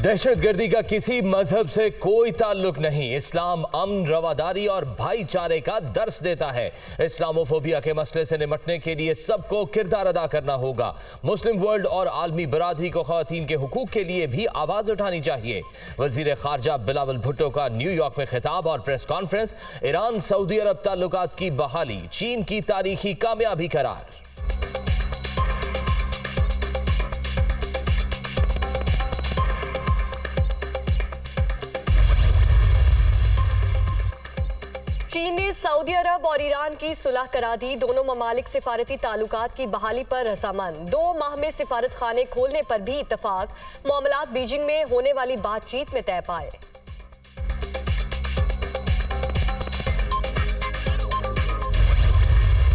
दहशतगर्दी का किसी मजहब से कोई ताल्लुक नहीं। इस्लाम अमन, रवादारी और भाईचारे का दर्स देता है। इस्लामोफोबिया के मसले से निपटने के लिए सबको किरदार अदा करना होगा। मुस्लिम वर्ल्ड और आलमी बरादरी को ख्वातीन के हुकूक के लिए भी आवाज उठानी चाहिए। वजीर खारजा बिलावल भुट्टो का न्यूयॉर्क में खिताब और प्रेस कॉन्फ्रेंस। ईरान सऊदी अरब ताल्लुकात की बहाली, चीन की तारीखी कामयाबी करार। चीन ने सऊदी अरब और ईरान की सुलह करा दी। दोनों ममालिक सिफारती ताल्लुकात की बहाली पर रजामंद। 2 माह में सिफारत खाने खोलने पर भी इत्तफाक। मामलात बीजिंग में होने वाली बातचीत में तय पाए।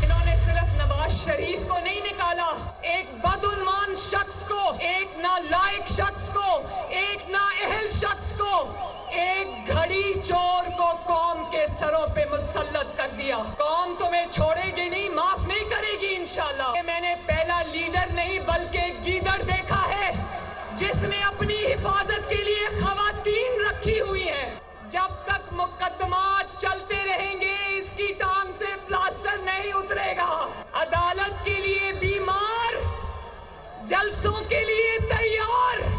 इन्होंने सिर्फ नवाज शरीफ को नहीं निकाला, एक बदउन्मान शख्स को, एक नालायक शख्स को, एक नाअहल शख्स को, एक घड़ी चोर को कौम के सरों पे मुसल्लत कर दिया। कौम तुम्हें छोड़ेगी नहीं, माफ नहीं करेगी इंशाल्लाह। मैंने पहला लीडर नहीं बल्कि एक गीदड़ देखा है जिसने अपनी हिफाजत के लिए खवातीन रखी हुई है। जब तक मुकदमात चलते रहेंगे इसकी टांग से प्लास्टर नहीं उतरेगा। अदालत के लिए बीमार, जलसों के लिए तैयार।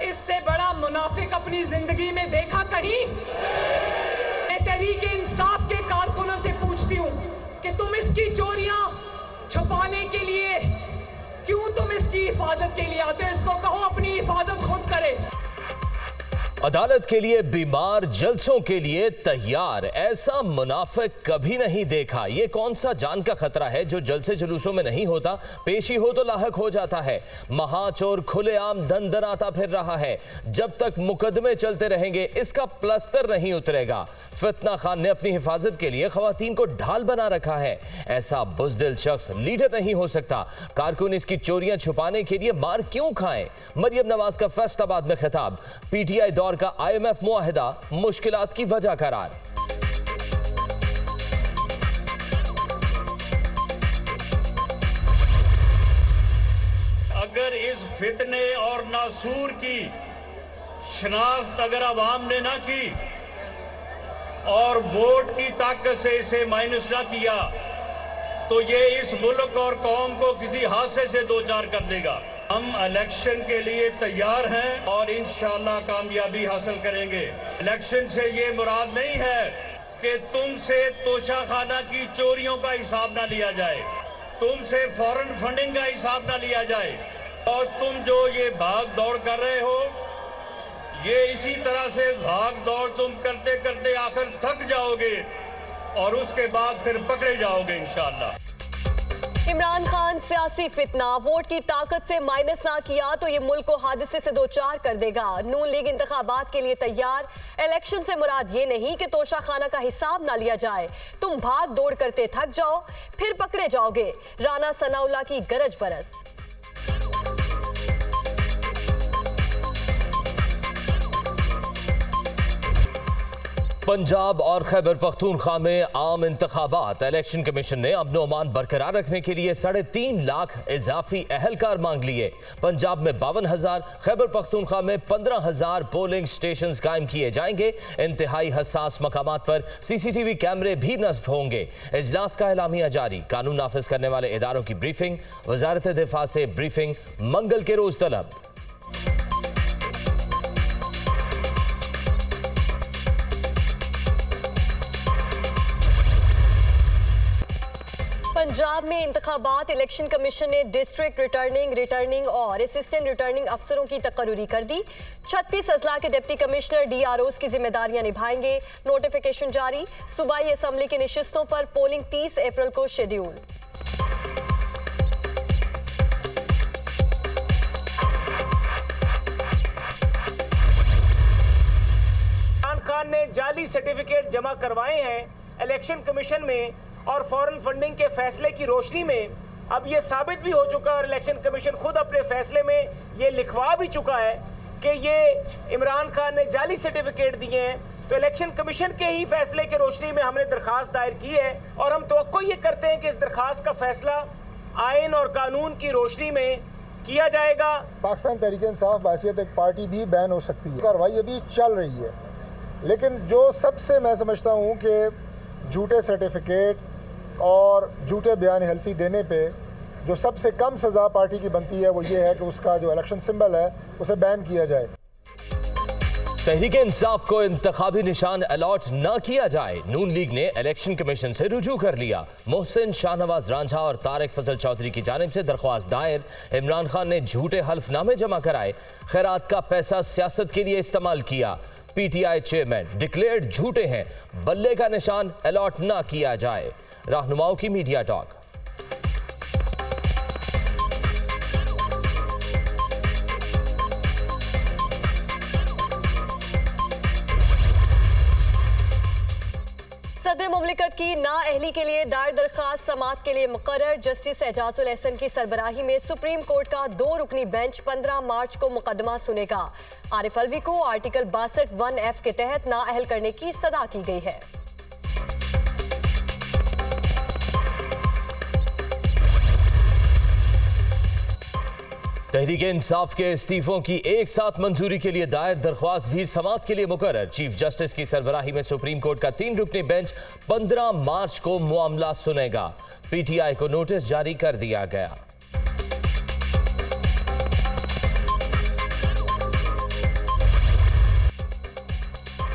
इससे बड़ा मुनाफिक अपनी जिंदगी में देखा कहीं? मैं तहरीक इंसाफ के कारकुनों से पूछती हूँ कि तुम इसकी चोरियां छुपाने के लिए क्यों तुम इसकी हिफाजत के लिए आते हो? इसको कहो अपनी हिफाजत खुद करे। अदालत के लिए बीमार, जलसों के लिए तैयार। ऐसा मुनाफिक कभी नहीं देखा। ये कौन सा जान का खतरा है जो जलसे जुलूसों में नहीं होता, पेशी हो तो लाहक हो जाता है। महाचोर खुलेआम दंदनाता फिर रहा है। जब तक मुकदमे चलते रहेंगे इसका प्लस्तर नहीं उतरेगा। फितना खान ने अपनी हिफाजत के लिए खवातीन को ढाल बना रखा है। ऐसा बुज़दिल शख्स लीडर नहीं हो सकता। कारकुन इसकी चोरियां छुपाने के लिए मार क्यों खाएं? मरियम नवाज का फैसलाबाद में खिताब। पीटीआई दौर का IMF मुआहिदा मुश्किलात की वजह करार। अगर इस फितने और नासूर की शनाख्त अगर अवाम ने ना की और वोट की ताकत से इसे माइनस ना किया तो ये इस मुल्क और कौम को किसी हादसे से दो चार कर देगा। हम इलेक्शन के लिए तैयार हैं और इंशाअल्लाह कामयाबी हासिल करेंगे। इलेक्शन से ये मुराद नहीं है कि तुमसे तोशाखाना की चोरियों का हिसाब ना लिया जाए, तुमसे फॉरेन फंडिंग का हिसाब ना लिया जाए, और तुम जो ये भाग दौड़ कर रहे हो ये इसी तरह से भाग दौड़ तुम करते करते आखिर थक जाओगे और उसके बाद फिर पकड़े जाओगे इंशाअल्लाह। इमरान खान सियासी फितना, वोट की ताकत से माइनस ना किया तो ये मुल्क को हादसे से दो चार कर देगा। नून लीग इंतखाबात के लिए तैयार। इलेक्शन से मुराद ये नहीं कि तोशाखाना का हिसाब ना लिया जाए। तुम भाग दौड़ करते थक जाओ फिर पकड़े जाओगे। राना सनाउल्लाह की गरज बरस। पंजाब और खैबर पख्तूनख्वा में आम इंतखाबात। इलेक्शन कमीशन ने अमन अमान बरकरार रखने के लिए 3.5 लाख इजाफी अहलकार मांग लिए। पंजाब में 52,000, खैबर पख्तूनख्वा में 15,000 पोलिंग स्टेशन कायम किए जाएंगे। इंतहाई हसास मकामात पर CCTV कैमरे भी नस्ब होंगे। इजलास का एलामिया जारी। कानून नाफिज करने वाले इदारों की ब्रीफिंग। वजारत दिफा से ब्रीफिंग मंगल के रोज तलब। पंजाब में इंतखाबात। इलेक्शन कमीशन ने डिस्ट्रिक्ट रिटर्निंग और असिस्टेंट रिटर्निंग अफसरों की तकर्री कर दी। 36 अजला के डिप्टी कमिश्नर DROs की जिम्मेदारियां निभाएंगे। नोटिफिकेशन जारी। सूबाई असम्बली की नशिस्तों पर पोलिंग 30 अप्रैल को शेड्यूल। इमरान खान ने जाली सर्टिफिकेट जमा करवाए हैं इलेक्शन कमीशन में और फॉरेन फंडिंग के फैसले की रोशनी में अब ये साबित भी हो चुका है और इलेक्शन कमीशन खुद अपने फैसले में ये लिखवा भी चुका है कि ये इमरान खान ने जाली सर्टिफिकेट दिए हैं। तो इलेक्शन कमीशन के ही फैसले की रोशनी में हमने दरखास्त दायर की है और हम तवक्को ये करते हैं कि इस दरखास्त का फैसला आइन और कानून की रोशनी में किया जाएगा। पाकिस्तान तहरीक-ए-इंसाफ बासियत एक पार्टी भी बैन हो सकती है। कार्रवाई अभी चल रही है, लेकिन जो सबसे मैं समझता हूँ कि झूठे सर्टिफिकेट और झूठे बयान हल्फी देने पे जो सबसे कम सज़ा पार्टी की बनती है वो ये है कि उसका जो इलेक्शन सिंबल है उसे बैन किया जाए। तहरीक इंसाफ को इंतखाबी निशान अलॉट न किया जाए, नून लीग ने इलेक्शन कमीशन से रुजू कर लिया। मोहसिन, शाहनवाज रांझा और तारिक फजल चौधरी की जानिब से दरख्वास्त दायर। इमरान खान ने झूठे हल्फनामे जमा कराए, खैरात का पैसा सियासत के लिए इस्तेमाल किया। पीटीआई चेयरमैन डिक्लेयर्ड झूठे हैं, बल्ले का निशान अलॉट न किया जाए। रहनुमाओं की मीडिया टॉक। सदर मुमलिकत की नाअहली के लिए दायर दरखास्त समाअत के लिए मुकर्रर। जस्टिस एजाजुल एहसन की सरबराही में सुप्रीम कोर्ट का 2 रुकनी बेंच 15 मार्च को मुकदमा सुनेगा। आरिफ अलवी को आर्टिकल 62(1)(f) के तहत नाअहल करने की सदा की गई है। तहरीक इंसाफ के इस्तीफों की एक साथ मंजूरी के लिए दायर दरख्वास्त भी समाअत के लिए मुकर्रर। चीफ जस्टिस की सरबराही में सुप्रीम कोर्ट का 3 रुकनी बेंच 15 मार्च को मामला सुनेगा। पीटीआई को नोटिस जारी कर दिया गया।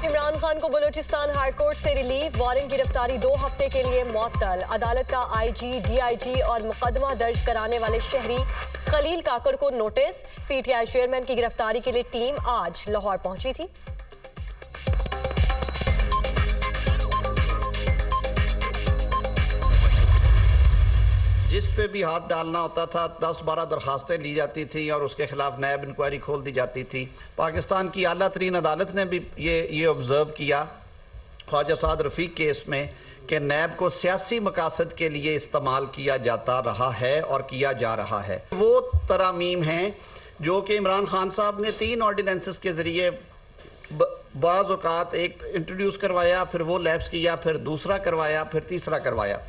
इमरान खान को बलूचिस्तान हाई कोर्ट से रिलीफ। वारंट गिरफ्तारी 2 हफ्ते के लिए मुअत्तल। अदालत का आईजी, डीआईजी और मुकदमा दर्ज कराने वाले शहरी खलील काकर को नोटिस। पीटीआई चेयरमैन की गिरफ्तारी के लिए टीम आज लाहौर पहुंची थी। जिस पे भी हाथ डालना होता था 10-12 दरखास्तें ली जाती थी और उसके खिलाफ नैब इंक्वायरी खोल दी जाती थी। पाकिस्तान की आला तरीन अदालत ने भी ये ऑब्ज़र्व किया ख्वाजा साद रफ़ीक केस में कि नैब को सियासी मकासद के लिए इस्तेमाल किया जाता रहा है और किया जा रहा है। वो तरामीम हैं जो कि इमरान खान साहब ने 3 ऑर्डिनेंसेस के ज़रिए बाज़ औक़ात एक इंट्रोड्यूस करवाया, फिर वो लैप्स किया, फिर दूसरा करवाया, फिर तीसरा करवाया।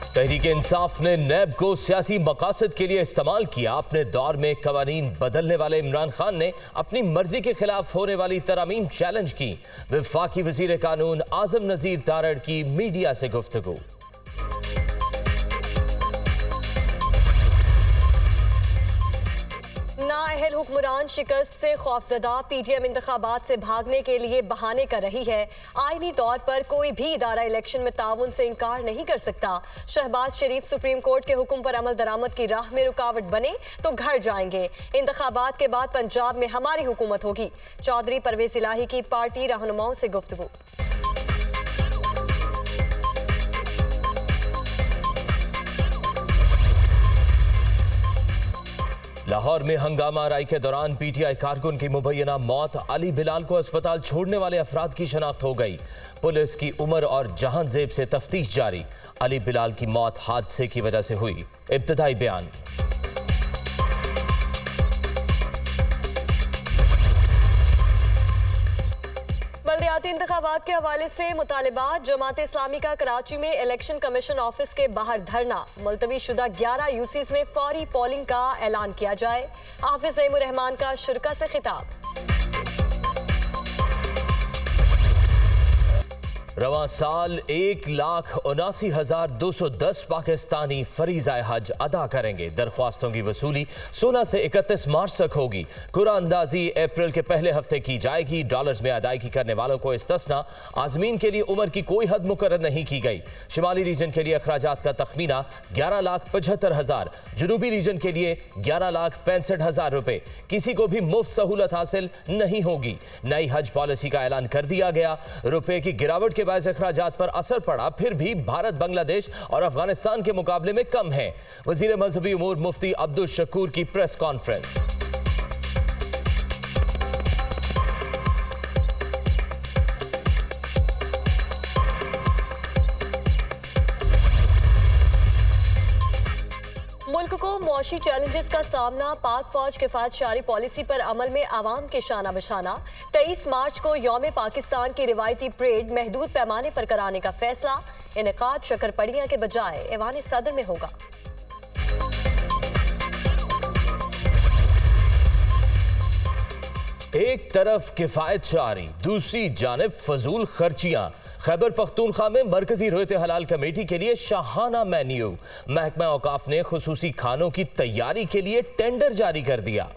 तहरीक इंसाफ ने नैब को सियासी मकासद के लिए इस्तेमाल किया। अपने दौर में कवानीन बदलने वाले इमरान खान ने अपनी मर्जी के खिलाफ होने वाली तरामीम चैलेंज की। वफाकी वजीर कानून आजम नजीर तारड़ की मीडिया से गुफ्तगू। नाअहल हुक्मरान शिकस्त से खौफजदा। पीटीएम इंतखाबात से भागने के लिए बहाने कर रही है। आईनी तौर पर कोई भी इदारा इलेक्शन में ताउन से इनकार नहीं कर सकता। शहबाज शरीफ सुप्रीम कोर्ट के हुक्म पर अमल दरामद की राह में रुकावट बने तो घर जाएंगे। इंतखाबात के बाद पंजाब में हमारी हुकूमत होगी। चौधरी परवेज इलाही की पार्टी रहनुमाओं से गुफ्तगू। लाहौर में हंगामा आराई के दौरान पीटीआई कारकुन की मुबैना मौत। अली बिलाल को अस्पताल छोड़ने वाले अफराद की शनाख्त हो गई। पुलिस की उमर और जहांजेब से तफ्तीश जारी। अली बिलाल की मौत हादसे की वजह से हुई। इब्तदाई बयान। बल्दियाती इंतखाबात के हवाले से मुतालिबात। जमात इस्लामी का कराची में इलेक्शन कमीशन ऑफिस के बाहर धरना। मुलतवी शुदा 11 यूसीज में फौरी पोलिंग का ऐलान किया जाए। हाफिज ज़ईमुर रहमान का शुरका से खिताब। रवां साल 1,79,210 पाकिस्तानी फरीज़ाए हज अदा करेंगे। दरख्वास्तों की वसूली 16 से 31 मार्च तक होगी। कुरानंदाजी अप्रैल के पहले हफ्ते की जाएगी। डॉलर्स में अदायगी करने वालों को इस्तिस्ना। आज़मीन के लिए उम्र की कोई हद मुकर्रर नहीं की गई। शुमाली रीजन के लिए अखराजात का तखमीना 11,75,000। जनूबी रीजन के लिए 11,65,000 रुपए। किसी को भी मुफ्त सहूलत हासिल नहीं होगी। नई हज पॉलिसी का ऐलान कर दिया गया। रुपए की गिरावट के बायस अखराजात पर असर पड़ा, फिर भी भारत बांग्लादेश और अफगानिस्तान के मुकाबले में कम है। वजीर मजहबी उमूर मुफ्ती अब्दुल शकूर की प्रेस कॉन्फ्रेंस। मुल्क को मुआशी चैलेंजेस का सामना। पाक फौज किफायतशारी पॉलिसी पर अमल में आवाम के शाना बशाना। 23 मार्च को यौम पाकिस्तान की रिवायती परेड महदूद पैमाने पर कराने का फैसला। इनेकाद शक्करपड़ियां के बजाय ऐवान सदर में होगा। एक तरफ किफायत जारी, दूसरी जानिब फजूल खर्चियां। खैबर पख्तूनख्वा में मरकजी रोयत हलाल कमेटी के लिए शाहाना मेन्यू। महकमा औकाफ ने खुसूसी खानों की तैयारी के लिए टेंडर जारी कर दिया।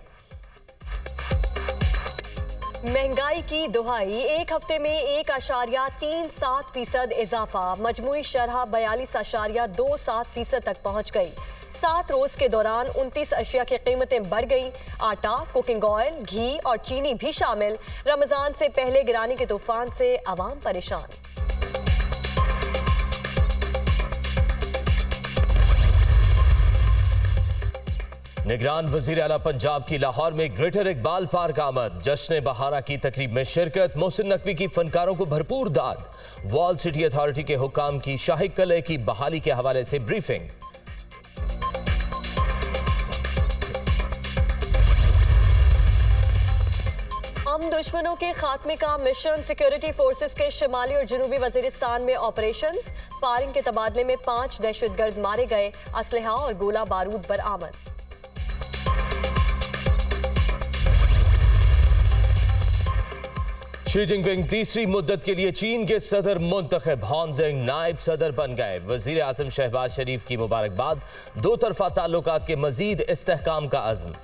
महंगाई की दुहाई, एक हफ्ते में 1.37% इजाफा, मजमूई शरह 42.27% तक पहुंच गई। 7 रोज के दौरान 29 अशिया की कीमतें बढ़ गई। आटा, कुकिंग ऑयल, घी और चीनी भी शामिल। रमजान से पहले गिरानी के तूफान से अवाम परेशान। निगरान वजीर आला पंजाब की लाहौर में ग्रेटर इकबाल पार्क आमद। जश्न बहारा की तकरीब में शिरकत। मोहसिन नकवी की फनकारों को भरपूर दाद। वॉल सिटी अथॉरिटी के हुक्काम की शाही कलह की बहाली के हवाले से ब्रीफिंग। हम दुश्मनों के खात्मे का मिशन, सिक्योरिटी फोर्सेस के शिमाली और जनूबी वजीरिस्तान में ऑपरेशंस। फायरिंग के तबादले में 5 दहशतगर्द मारे गए। असलहा और गोला बारूद बरामद। शी जिनपिंग तीसरी मुद्दत के लिए चीन के सदर मुंतखब। हॉन्जिंग नायब सदर बन गए। वजीर आजम शहबाज शरीफ की मुबारकबाद। दो तरफा ताल्लुकात के मजीद इस्तेहकाम का अज़्म।